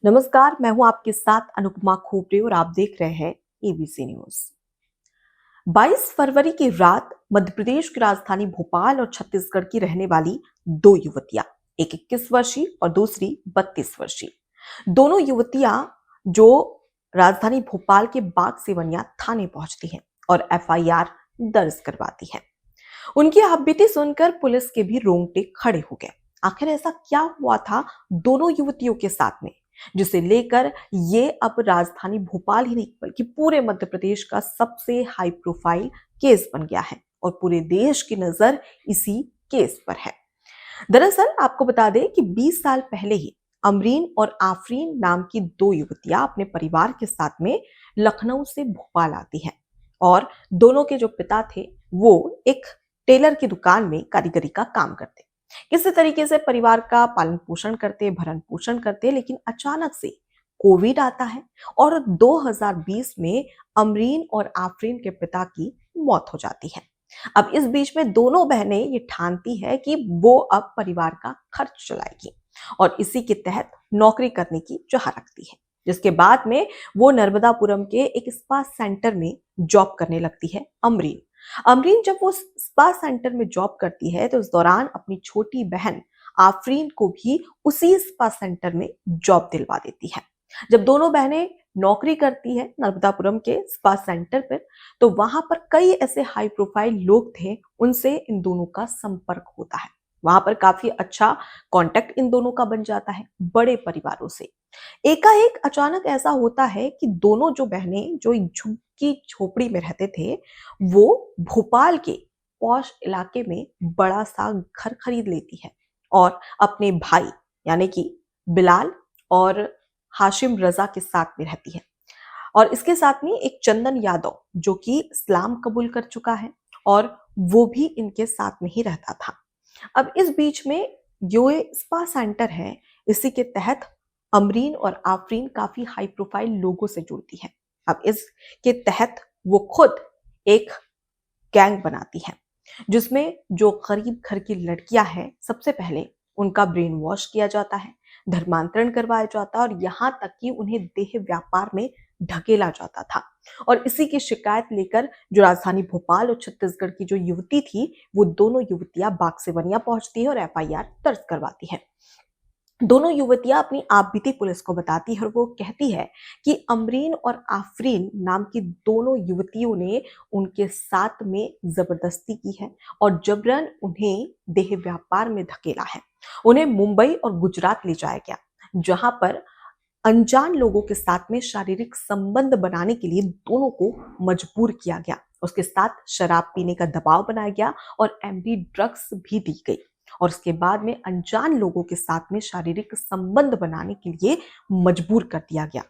नमस्कार, मैं हूं आपके साथ अनुपमा खोपड़े और आप देख रहे हैं एबीसी न्यूज। 22 फरवरी की रात मध्य प्रदेश की राजधानी भोपाल और छत्तीसगढ़ की रहने वाली दो युवतियां, एक 21 वर्षीय और दूसरी 32 वर्षीय, दोनों युवतियां जो राजधानी भोपाल के बाग सिवनिया थाने पहुंचती हैं और एफआईआर दर्ज करवाती हैं। उनकी आपबीती सुनकर पुलिस के भी रोंगटे खड़े हो गए। आखिर ऐसा क्या हुआ था दोनों युवतियों के साथ में, जिसे लेकर ये अब राजधानी भोपाल ही नहीं बल्कि पूरे मध्य प्रदेश का सबसे हाई प्रोफाइल केस बन गया है और पूरे देश की नजर इसी केस पर है। दरअसल आपको बता दें कि 20 साल पहले ही अमरीन और आफरीन नाम की दो युवतियां अपने परिवार के साथ में लखनऊ से भोपाल आती हैं और दोनों के जो पिता थे वो एक टेलर की दुकान में कारीगरी का काम करते, किसी तरीके से परिवार का पालन पोषण करते, भरण पोषण करते। लेकिन अचानक से कोविड आता है और 2020 में अमरीन और आफरीन के पिता की मौत हो जाती है। अब इस बीच में दोनों बहनें ये ठानती है कि वो अब परिवार का खर्च चलाएगी और इसी के तहत नौकरी करने की चाह रखती है, जिसके बाद में वो नर्मदापुरम के एक स्पा सेंटर में जॉब करने लगती है। अमरीन अमरीन जब वो स्पा सेंटर में जॉब करती है तो उस दौरान अपनी छोटी बहन आफरीन को भी उसी स्पा सेंटर में जॉब दिलवा देती है। जब दोनों बहनें नौकरी करती है नर्मदापुरम के स्पा सेंटर पर, तो वहां पर कई ऐसे हाई प्रोफाइल लोग थे, उनसे इन दोनों का संपर्क होता है। वहां पर काफी अच्छा कांटेक्ट इन दोनों का बन जाता है बड़े परिवारों से। एकाएक अचानक ऐसा होता है कि दोनों जो बहनें जो एक झुग्गी झोपड़ी में रहते थे, वो भोपाल के पॉश इलाके में बड़ा सा घर खरीद लेती है और अपने भाई यानी कि बिलाल और हाशिम रजा के साथ में रहती है। और इसके साथ में एक चंदन यादव जो कि इस्लाम कबूल कर चुका है और वो भी इनके साथ में ही रहता था। अब इस बीच में जो ये स्पा सेंटर है, इसी के तहत अमरीन और आफरीन काफी हाई प्रोफाइल लोगों से जुड़ती है। अब इसके तहत वो खुद एक गैंग बनाती है, जिसमें जो गरीब घर की लड़कियां हैं, सबसे पहले उनका ब्रेन वॉश किया जाता है, धर्मांतरण करवाया जाता है और यहाँ तक कि उन्हें देह व्यापार में ढकेला जाता था। और इसी की शिकायत लेकर जो राजधानी भोपाल और छत्तीसगढ़ की जो युवती थी, वो दोनों युवतियां बाग सिवनिया पहुंचती है और एफआईआर दर्ज करवाती है। दोनों युवतियां अपनी आपबीती पुलिस को बताती है और वो कहती है कि अमरीन और आफरीन नाम की दोनों युवतियों ने उनके साथ में जबरदस्ती की है और जबरन उन्हें देह व्यापार में धकेला है। उन्हें मुंबई और गुजरात ले जाया गया, जहां पर अनजान लोगों के साथ में शारीरिक संबंध बनाने के लिए दोनों को मजबूर किया गया। उसके साथ शराब पीने का दबाव बनाया गया और एमडी ड्रग्स भी दी गई और उसके बाद में अनजान लोगों के साथ में शारीरिक संबंध बनाने के लिए मजबूर कर दिया गया।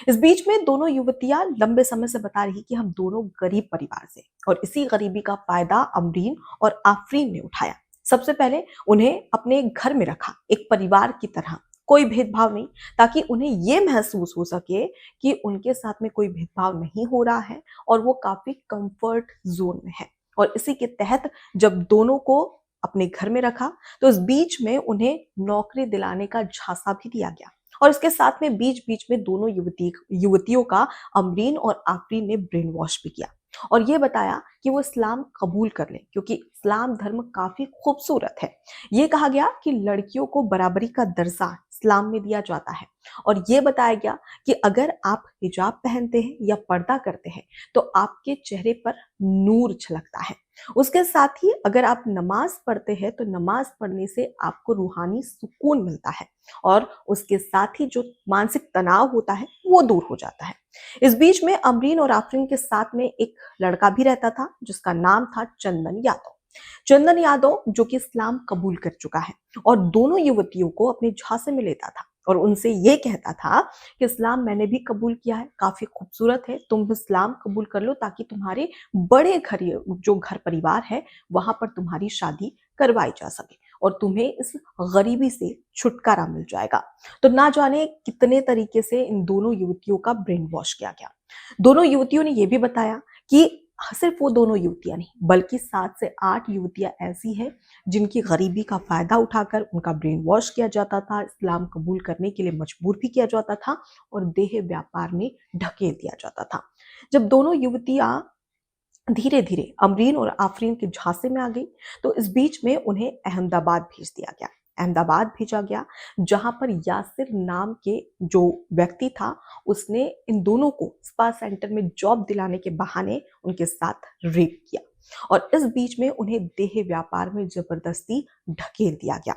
इस बीच में दोनों युवतियां लंबे समय से बता रही कि हम दोनों गरीब परिवार से, और इसी गरीबी का फायदा अमरीन और आफरीन ने उठाया। सबसे पहले उन्हें अपने घर में रखा एक परिवार की तरह, कोई भेदभाव नहीं, ताकि उन्हें यह महसूस हो सके कि उनके साथ में कोई भेदभाव नहीं हो रहा है और वो काफी कंफर्ट जोन में है। और इसी के तहत जब दोनों को अपने घर में रखा तो इस बीच में उन्हें नौकरी दिलाने का झांसा भी दिया गया और इसके साथ में बीच बीच में दोनों युवतियों का अमरीन और आफरीन ने ब्रेन वॉश भी किया और ये बताया कि वो इस्लाम कबूल कर लें, क्योंकि इस्लाम धर्म काफी खूबसूरत है। ये कहा गया कि लड़कियों को बराबरी का दर्जा इस्लाम में दिया जाता है और ये बताया गया कि अगर आप हिजाब पहनते हैं या पर्दा करते हैं तो आपके चेहरे पर नूर झलकता है। उसके साथ ही अगर आप नमाज पढ़ते हैं तो नमाज पढ़ने से आपको रूहानी सुकून मिलता है और उसके साथ ही जो मानसिक तनाव होता है वो दूर हो जाता है। इस बीच में अमरीन और आफरीन के साथ में एक लड़का भी रहता था जिसका नाम था चंदन यादव। चंदन यादव जो कि इस्लाम कबूल कर चुका है और दोनों युवतियों को अपने झांसे में लेता था और उनसे ये कहता था कि इस्लाम मैंने भी कबूल किया है, काफी खूबसूरत है, तुम इस्लाम कबूल कर लो ताकि तुम्हारे बड़े घर जो घर परिवार है वहां पर तुम्हारी शादी करवाई जा सके और तुम्हें इस गरीबी से छुटकारा मिल जाएगा। तो ना जाने कितने तरीके से इन दोनों युवतियों का ब्रेन वॉश किया गया। दोनों युवतियों ने यह भी बताया कि सिर्फ वो दोनों युवतियां नहीं बल्कि 7 से 8 युवतियां ऐसी हैं जिनकी गरीबी का फायदा उठाकर उनका ब्रेन वॉश किया जाता था, इस्लाम कबूल करने के लिए मजबूर भी किया जाता था और देह व्यापार में ढकेल दिया जाता था। जब दोनों युवतियां धीरे धीरे अमरीन और आफरीन के झांसे में आ गई तो इस बीच में उन्हें अहमदाबाद भेज दिया गया। अहमदाबाद भेजा गया जहां पर यासिर नाम के जो व्यक्ति था उसने इन दोनों को स्पा सेंटर में जॉब दिलाने के बहाने उनके साथ रेप किया और इस बीच में उन्हें देह व्यापार में जबरदस्ती ढकेल दिया गया।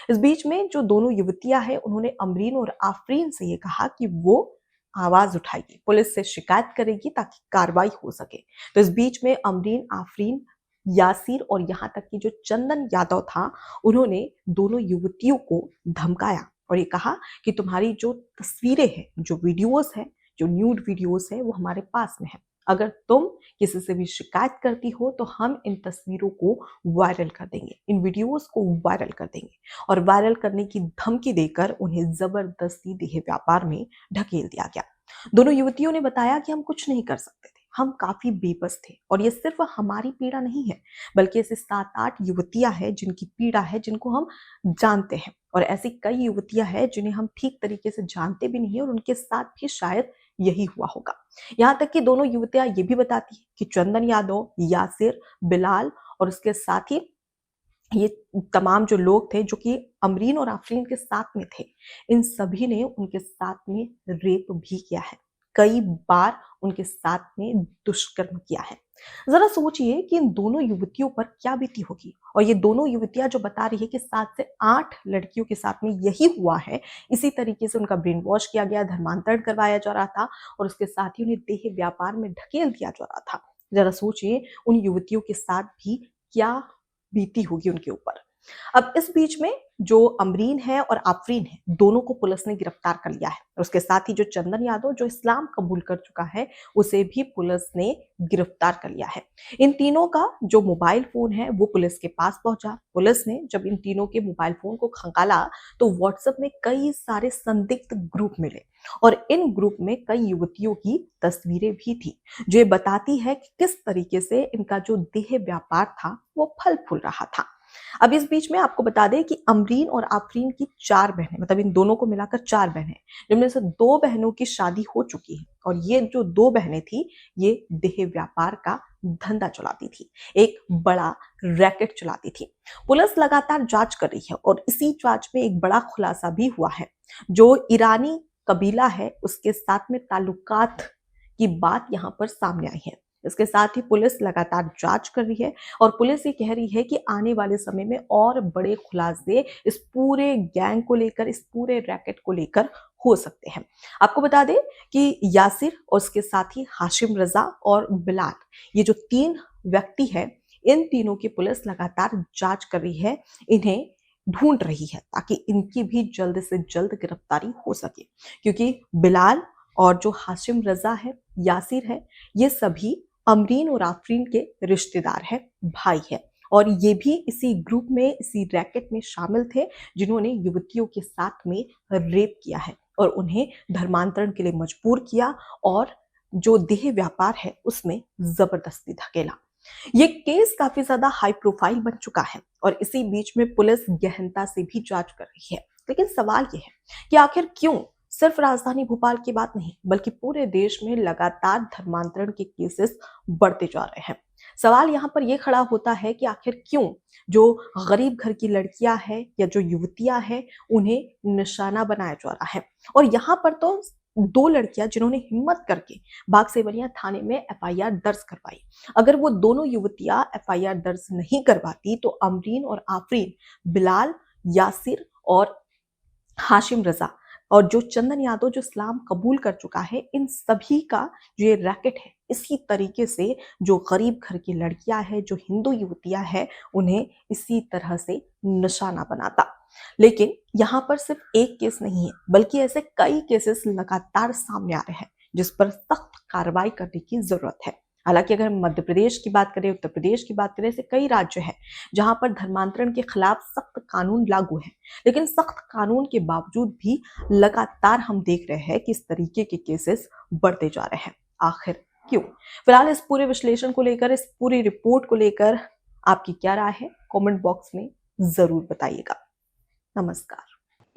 इस बीच में जो दोनों युवतियां हैं उन्होंने अमरीन और आफरीन से ये कहा कि वो आवाज उठाएगी, पुलिस से शिकायत करेगी ताकि कार्रवाई हो सके। तो इस बीच में अमरीन, आफरीन, यासिर और यहाँ तक कि जो चंदन यादव था उन्होंने दोनों युवतियों को धमकाया और ये कहा कि तुम्हारी जो तस्वीरें हैं, जो वीडियोस हैं, जो न्यूड वीडियोस है वो हमारे पास में है। अगर तुम किसी से भी शिकायत करती हो तो हम इन तस्वीरों को वायरल कर देंगे, इन वीडियोस को वायरल कर देंगे और वायरल करने की धमकी देकर उन्हें जबरदस्ती देह व्यापार में ढकेल दिया गया। दोनों युवतियों ने बताया कि हम कुछ नहीं कर सकते थे, हम काफी बेबस थे और ये सिर्फ हमारी पीड़ा नहीं है बल्कि ऐसे 7-8 युवतियां हैं जिनकी पीड़ा है, जिनको हम जानते हैं और ऐसी कई युवतियां हैं जिन्हें हम ठीक तरीके से जानते भी नहीं और उनके साथ भी शायद यही हुआ होगा। यहाँ तक कि दोनों युवतियां ये भी बताती है कि चंदन यादव, यासिर, बिलाल और उसके साथ ही ये तमाम जो लोग थे जो कि अमरीन और आफरीन के साथ में थे, इन सभी ने उनके साथ में रेप भी किया है, कई बार उनके साथ में दुष्कर्म किया है। जरा सोचिए कि इन दोनों युवतियों पर क्या बीती होगी और ये दोनों युवतियां जो बता रही है कि 7 से 8 लड़कियों के साथ में यही हुआ है, इसी तरीके से उनका ब्रेन वॉश किया गया, धर्मांतरण करवाया जा रहा था और उसके साथ ही उन्हें देह व्यापार में ढकेल दिया जा रहा था। जरा सोचिए उन युवतियों के साथ भी क्या बीती होगी उनके ऊपर। अब इस बीच में जो अमरीन है और आफरीन है दोनों को पुलिस ने गिरफ्तार कर लिया है और उसके साथ ही जो चंदन यादव जो इस्लाम कबूल कर चुका है उसे भी पुलिस ने गिरफ्तार कर लिया है। इन तीनों का जो मोबाइल फोन है वो पुलिस के पास पहुंचा। पुलिस ने जब इन तीनों के मोबाइल फोन को खंगाला तो व्हाट्सएप में कई सारे संदिग्ध ग्रुप मिले और इन ग्रुप में कई युवतियों की तस्वीरें भी थी जो ये बताती है कि किस तरीके से इनका जो देह व्यापार था वो फल फूल रहा था। अब इस बीच में आपको बता दें कि अमरीन और आफरीन की 4 बहनें, मतलब इन दोनों को मिलाकर 4 बहनें, जिनमें से 2 बहनों की शादी हो चुकी है और ये जो 2 बहनें थी ये देह व्यापार का धंधा चलाती थी, एक बड़ा रैकेट चलाती थी। पुलिस लगातार जांच कर रही है और इसी जांच में एक बड़ा खुलासा भी हुआ है। जो ईरानी कबीला है उसके साथ में ताल्लुकात की बात यहाँ पर सामने आई है। इसके साथ ही पुलिस लगातार जांच कर रही है और पुलिस ये कह रही है कि आने वाले समय में और बड़े खुलासे इस पूरे गैंग को लेकर, इस पूरे रैकेट को लेकर हो सकते हैं। आपको बता दें कि यासिर और उसके साथ ही हाशिम रजा और बिलाल, ये जो 3 व्यक्ति हैं, इन तीनों की पुलिस लगातार जांच कर रही है, इन्हें ढूंढ रही है ताकि इनकी भी जल्द से जल्द गिरफ्तारी हो सके, क्योंकि बिलाल और जो हाशिम रजा है, यासिर है, ये सभी अमरीन और आफरीन के रिश्तेदार है, भाई है और ये भी इसी ग्रुप में, इसी रैकेट में शामिल थे जिन्होंने युवतियों के साथ में रेप किया है और उन्हें धर्मांतरण के लिए मजबूर किया और जो देह व्यापार है उसमें जबरदस्ती धकेला। ये केस काफी ज्यादा हाई प्रोफाइल बन चुका है और इसी बीच में पुलिस गहनता से भी जांच कर रही है। लेकिन सवाल ये है कि आखिर क्यों सिर्फ राजधानी भोपाल की बात नहीं बल्कि पूरे देश में लगातार धर्मांतरण के केसेस बढ़ते जा रहे हैं। सवाल यहाँ पर यह खड़ा होता है कि आखिर क्यों जो गरीब घर की लड़कियां हैं या जो युवतियां हैं उन्हें निशाना बनाया जा रहा है। और यहाँ पर तो 2 लड़कियां जिन्होंने हिम्मत करके बाग सेवरिया थाने में एफआईआर दर्ज करवाई, अगर वो दोनों युवतियां एफआईआर दर्ज नहीं करवाती तो अमरीन और आफरीन, बिलाल, यासिर और हाशिम रजा और जो चंदन यादव जो इस्लाम कबूल कर चुका है, इन सभी का जो ये रैकेट है इसी तरीके से जो गरीब घर की लड़कियां हैं, जो हिंदू युवतियां हैं, उन्हें इसी तरह से निशाना बनाता। लेकिन यहाँ पर सिर्फ एक केस नहीं है बल्कि ऐसे कई केसेस लगातार सामने आ रहे हैं जिस पर सख्त कार्रवाई करने की जरूरत है। हालांकि अगर मध्य प्रदेश की बात करें, उत्तर प्रदेश की बात करें, ऐसे कई राज्य हैं जहां पर धर्मांतरण के खिलाफ सख्त कानून लागू है, लेकिन सख्त कानून के बावजूद भी लगातार हम देख रहे हैं कि इस तरीके के केसेस बढ़ते जा रहे हैं। आखिर क्यों? फिलहाल इस पूरे विश्लेषण को लेकर, इस पूरी रिपोर्ट को लेकर आपकी क्या राय है? कमेंट बॉक्स में ज़रूर बताइएगा। नमस्कार।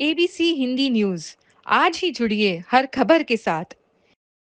एबीसी हिंदी न्यूज आज ही जुड़िए हर खबर के साथ